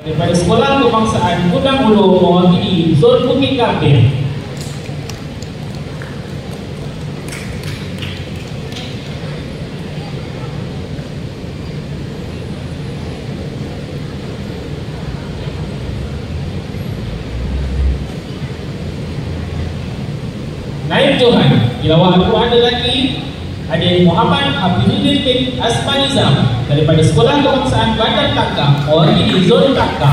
daripada Sekolah Kebangsaan Gudang Ulu mewakili Zon Bukit Kapir. Naib Johan tilawah Al-Quran lelaki Adik Muhammad Hafizuddin bin Asmanizam daripada Sekolah Kebangsaan Bandar Takka mewakili Zon Takka.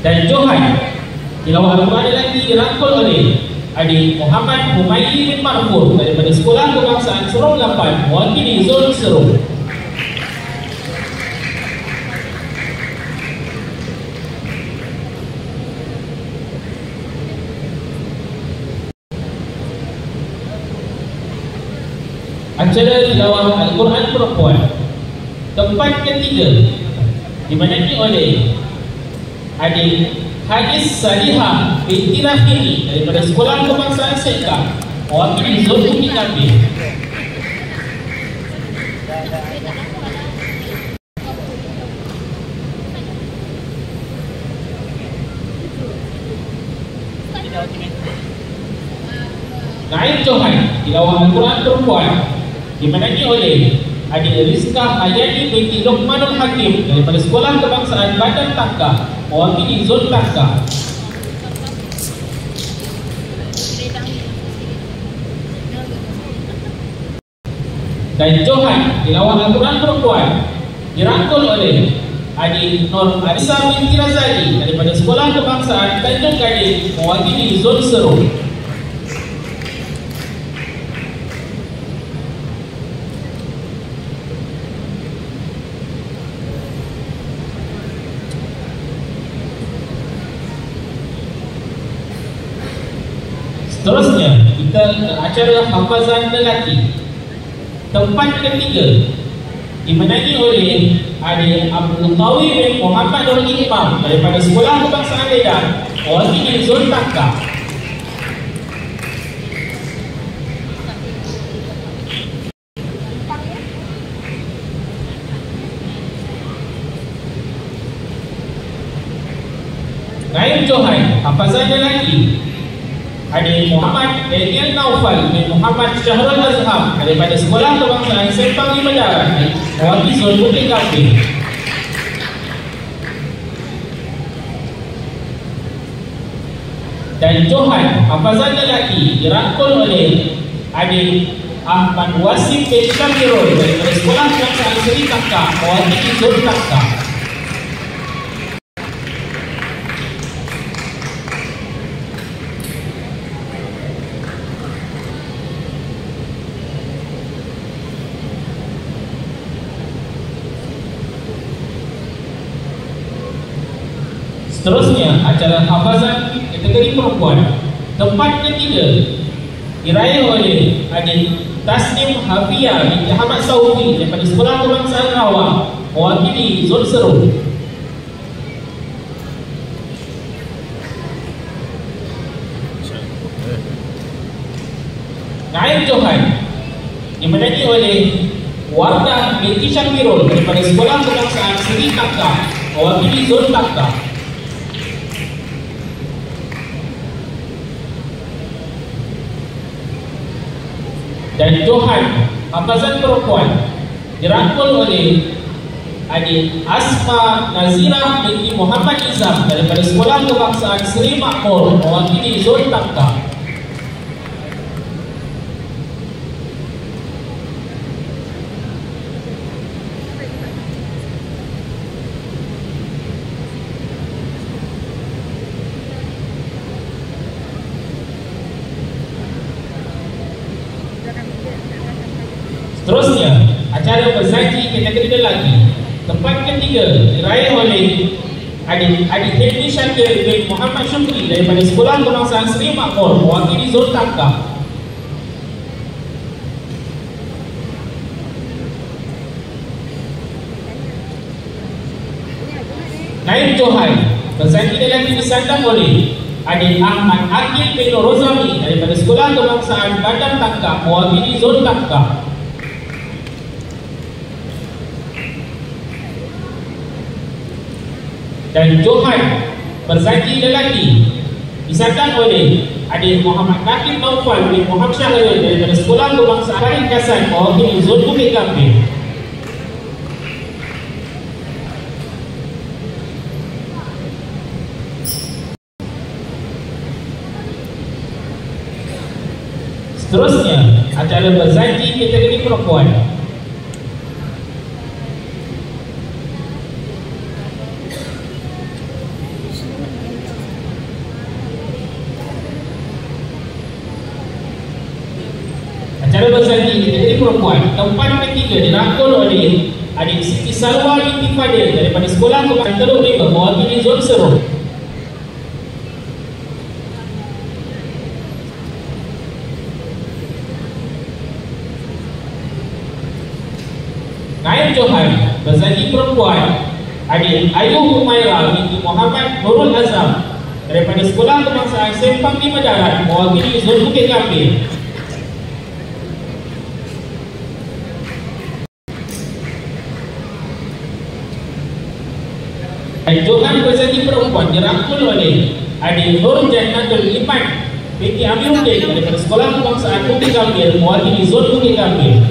Dan Johan tilawah Al-Quran lelaki dirangkul oleh Adik Muhammad Humaydi bin Marfur daripada Sekolah Kebangsaan Serong 8 mewakili Zon Serong. Acara tilawah Al-Quran perempuan tempat ketiga dimenangi oleh Adik Hadis Salihah binti Rahimi daripada Sekolah Kebangsaan Sekar mewakili Zon Bukit Kapir. Naib Johan tilawah Al-Quran perempuan dimenangi oleh Adik Rizka Hayani binti Luqmanul Hakim daripada Sekolah Kebangsaan Bandar Takka mewakili Zon Takka. Dan Johan tilawah Al-Quran perempuan dirangkul oleh Adik Nur Arisa binti Razali daripada Sekolah Kebangsaan Tanjung Gading mewakili Zon Serong. Seterusnya kita ke acara hafazan lelaki tempat ketiga dimenangi oleh Adik Abdul Qawi bin Muhammad Nur Imam daripada Sekolah Kebangsaan Medan mewakili Zon Takka. Naib Johan hafazan lelaki Adik Muhammad Daniel Naufal bin Muhammad Syahrul Azham daripada Sekolah Kebangsaan Sempang Lima Darat mewakili Zon Bukit Kapir. Dan Johan hafazan lelaki dirangkul oleh Adik Ahmad Wasim bin Syakirul daripada Sekolah Kebangsaan Seri Takka mewakili Zon Takka. Seterusnya acara hafazan kategori perempuan tempat ketiga diraih oleh Adik Tasnim Hafia binti Ahmad Saufi daripada Sekolah Kebangsaan Rawang mewakili Zon Serong. Naib Johan dimenangi oleh Wardah binti Syakirul daripada Sekolah Kebangsaan Seri Takka mewakili Zon Takka. Dan Johan hafazan perempuan dirangkul oleh Adik Asma Nazirah binti Muhammad Izam daripada Sekolah Kebangsaan Seri Makmur mewakili Zon Takka. Seterusnya, acara bersaji kategori lelaki tempat ketiga diraih oleh Adik Henry Syakir bin Muhammad Syukri daripada Sekolah Kebangsaan Seri Makmur mewakili Zon Takka. Naib Johan bersaji lelaki disandang oleh adik Ahmad Akil bin Rozami daripada Sekolah Kebangsaan Bandar Tangkap mewakili Zon Tangkap. Dan Johan Berzaki lelaki disandang oleh adik Muhammad Nakib Naufal bin Muhammad Syahril daripada Sekolah Kebangsaan Ringkasan mewakili Zon Bukit Gambir. Seterusnya, acara berzaki kategori perempuan. Acara berzaki kategori perempuan, tempat ketiga dirangkul oleh adik Siti Salwa binti Fadil daripada Sekolah Kebangsaan Teluk River mewakili Zon Serong. Naib Johan berzaki perempuan adik Ayu Humaira binti Muhammad Nurul Azam daripada Sekolah Kebangsaan Sempang Lima Darat mewakili Zon Bukit Gambir. Naib Johan berzaki perempuan dirangkul oleh adik Nur Jannatul Iman binti Amiruddin daripada Sekolah Kebangsaan Bukit Gambir mewakili Zon Bukit Gambir.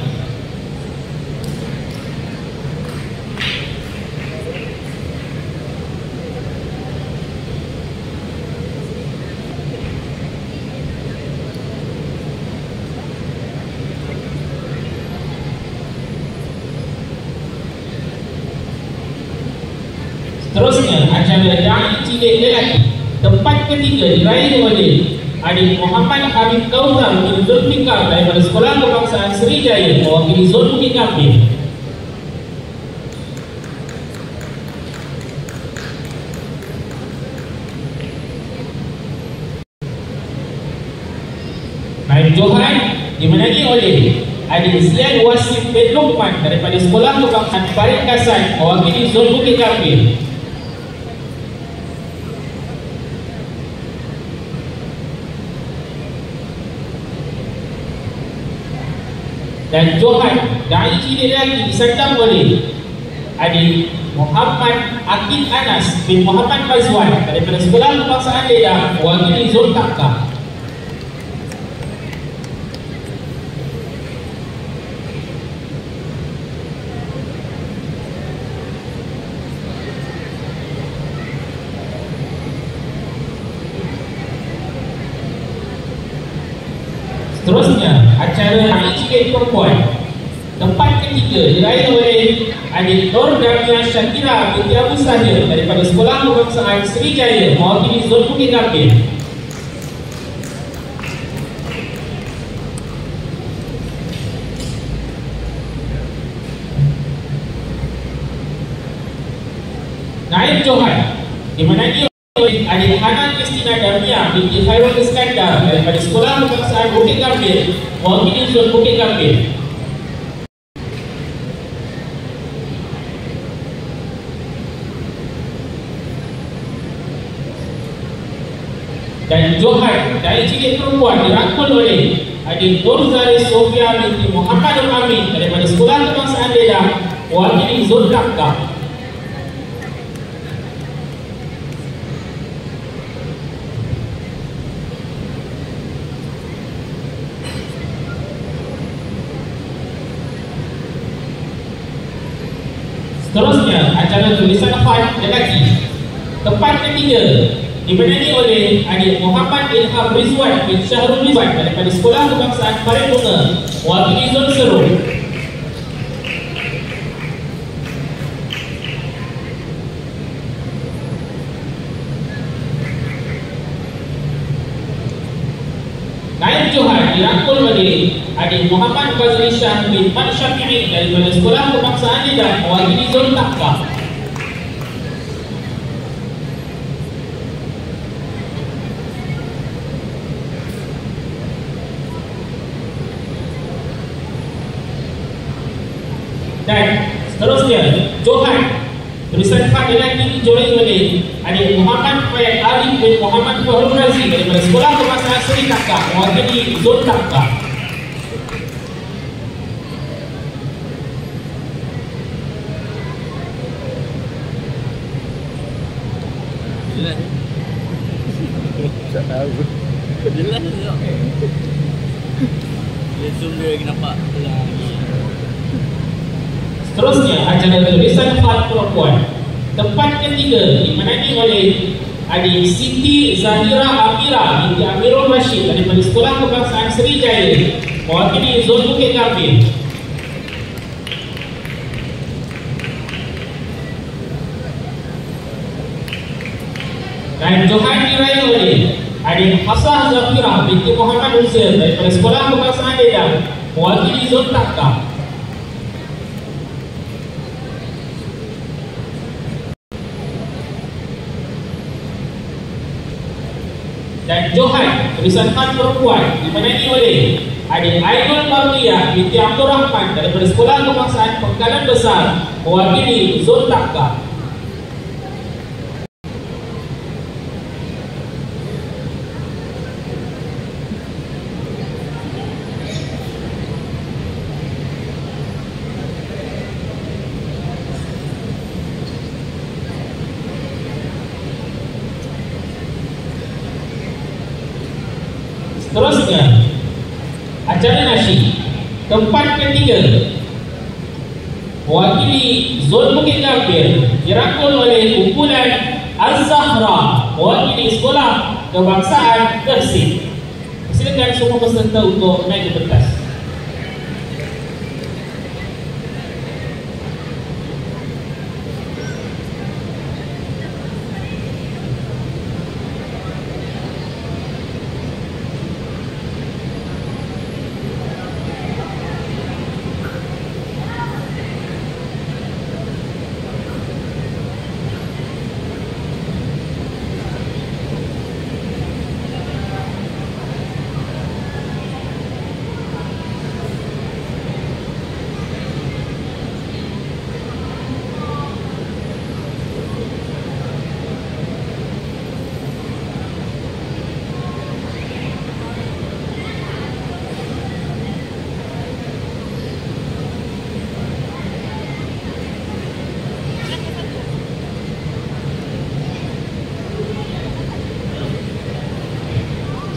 Seterusnya, acara Dai Cilik Lelaki, tempat ketiga diraih oleh adik Muhammad Habib Kauthar bin Zulfikar daripada Sekolah Kebangsaan Sriwijaya mewakili Zon Bukit Gambir. Naib Johan dimenangi oleh adik Zian Wasim bin Luqman daripada Sekolah Kebangsaan Ringkasan mewakili Zon Bukit Gambir. Dan Johan Dai Cilik Lelaki disandang oleh adik Muhammad Akid Anas bin Muhammad Fazwan daripada Sekolah Kebangsaan Ledang mewakili Zon Tangkap. Seterusnya, acara Dai Cilik Perempuan, tempat ketiga diraih oleh adik Nur Damia Syakira binti Abu Sahir daripada Sekolah Kebangsaan Sriwijaya mewakili Zon Bukit Gambir. Naib Johan dimenangi oleh adik Hana Kristina Damia binti Khairul Iskandar daripada Sekolah Kebangsaan Bukit Gambir mewakili Zon Bukit Gambir. Dan Johan Dai Cilik Perempuan dirangkul oleh adik Nur Zari Sofia binti Muhammad Amin daripada Sekolah Kebangsaan Ledang mewakili Zon Tangkap. Seterusnya, acara tulisan khat lelaki, tempat ketiga dimenangi oleh adik Muhammad Ilham Rizwan bin Syahrul Rizwan daripada Sekolah Kebangsaan Parembunga mewakili Zon Serong. Naib Johan dirangkul oleh adik Muhammad Fazli Shah bin Mat Syafi'i daripada Sekolah Kebangsaan Ledang mewakili Zon Tangkap. Dan seterusnya, Johan tulisan khat lelaki dijoin oleh Adik Muhammad Fayad Arif bin Muhammad Fahrul Razi daripada Sekolah Kebangsaan Seri Taka mewakili Zon Taka. Tak tahu. Jelas tak? Dia zoom dia lagi nampak lagi. Seterusnya acara tulisan khat perempuan. Tempat ketiga dimenangi oleh Adik Siti Zahira Amira binti Amirul Rashid daripada Sekolah Kebangsaan Sriwijaya mewakili Zon Bukit Gambir. Dan Johan diraih oleh Adik Hafsah Zafira binti Muhammad Huzair daripada Sekolah Kebangsaan Dedang mewakili Zon Taka. Dan Johan tulisan khat perempuan dimenangi oleh Adik Ainul Marliyah binti Abdul Rahman daripada Sekolah Kebangsaan Pengkalan Besar mewakili Zon Taka. Seterusnya acara nasyid tempat ketiga mewakili Zon Bukit Gambir dirangkul oleh kumpulan Az-Zahra mewakili Sekolah Kebangsaan Gersik. Silakan semua peserta untuk naik ke pentas.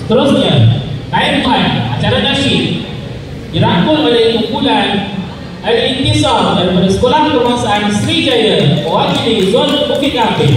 Seterusnya, naikkan acara nasyid dirangkul oleh kumpulan Al-Intisar daripada Sekolah Kebangsaan Sriwijaya mewakili Zon Bukit Gambir.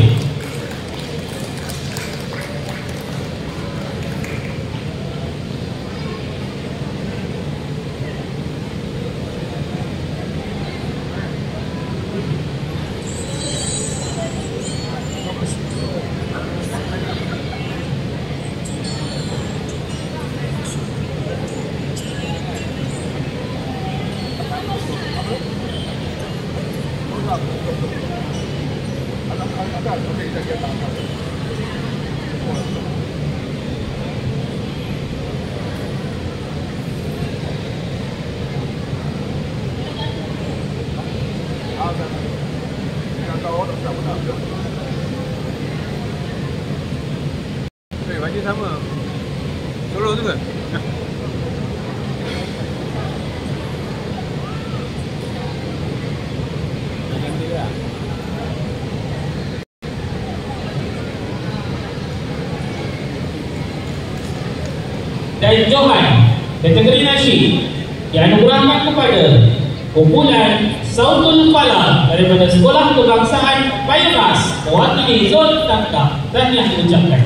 Baju sama. Solo tu ke? Dan Johan kategori nasyid dianugerahkan kepada kumpulan Sautul Falah daripada Sekolah Kebangsaan Payukas mewakili Zon Taka. Tahniah diucapkan.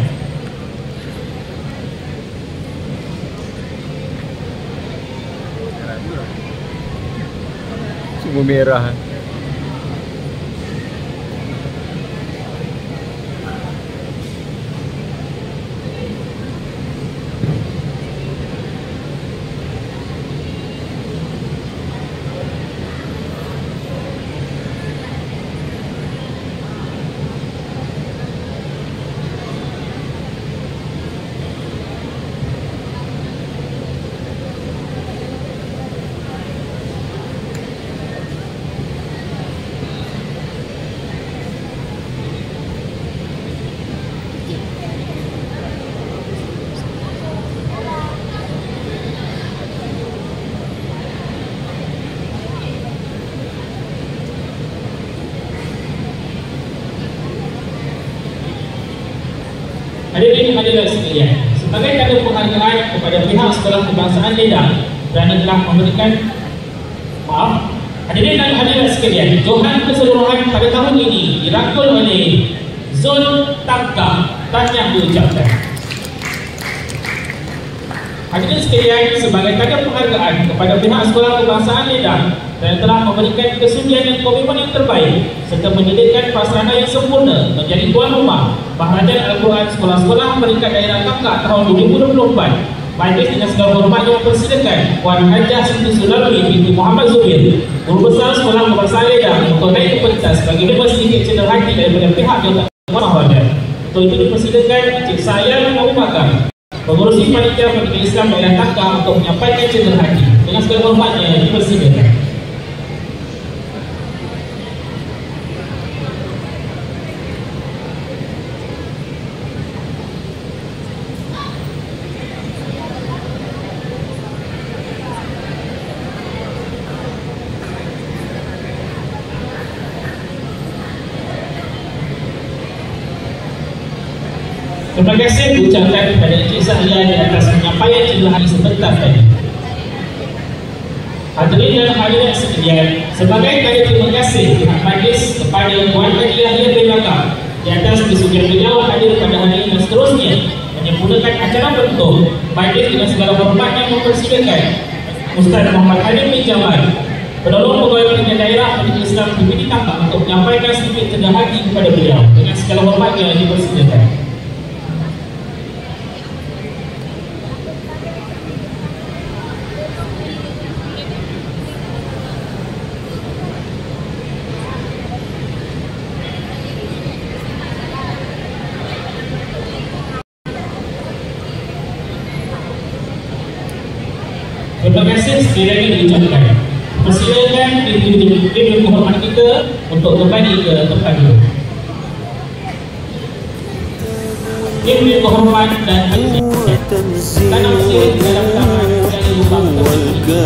Semua merah. hadirin sekalian, sebagai tanda penghargaan kepada pihak Sekolah Kebangsaan Ledah kerana telah memberikan hadirin dan hadirat sekalian, johan keseluruhan pada tahun ini dirangkul oleh Zon Tangka. Tahniah diucapkan. Hadirin sekalian, sebagai tanda penghargaan kepada pihak Sekolah Kebangsaan Ledah dan telah memberikan kesudian dan komitmen yang terbaik serta menyediakan prasarana yang sempurna menjadi tuan rumah Maharajan Al-Quran Sekolah-Sekolah Peringkat Daerah Kakak tahun 2024, majlis dengan segala hormat yang mempersilakan Puan Hajah Siti Sulami binti Muhammad Zubir, Guru Besar Sekolah Kebangsaan Ledah, untuk naik ke pentas sebagai member sedikit cenderung hati daripada pihak Jawatan Maharajan. Untuk itu dipersilakan Encik Sayang Abu Bakar, pengurusi Panitia Pendidikan Islam Daerah Kakak, untuk menyampaikan cenderung hati. Dengan segala hormatnya dipersilakan. Terima kasih diucapkan kepada Encik Sahlia di atas penyampaian cenderung hati sebentar tadi. Hadirin dan hadirat sekalian, sebagai tanda terima kasih pihak majlis kepada Puan Haji Yahya bin Lakab di atas kesudian beliau hadir pada hari ini dan seterusnya menyempurnakan acara bentuk majlis dengan segala hormat yang mempersilakan Ustaz Muhammad Hadim bin Jamal, penolong pegawai pendidikan daerah Pendidikan Islam PPD Kakak, untuk menyampaikan sedikit cenderung hati kepada beliau. Dengan segala hormatnya dipersilakan. Terima kasih sekali lagi diucapkan. Persilakan diberi kehormatan kita untuk kembali ke tempat dulu. Diberi kehormatan dan tanam sirih dalam tangan dari lubang terbuka.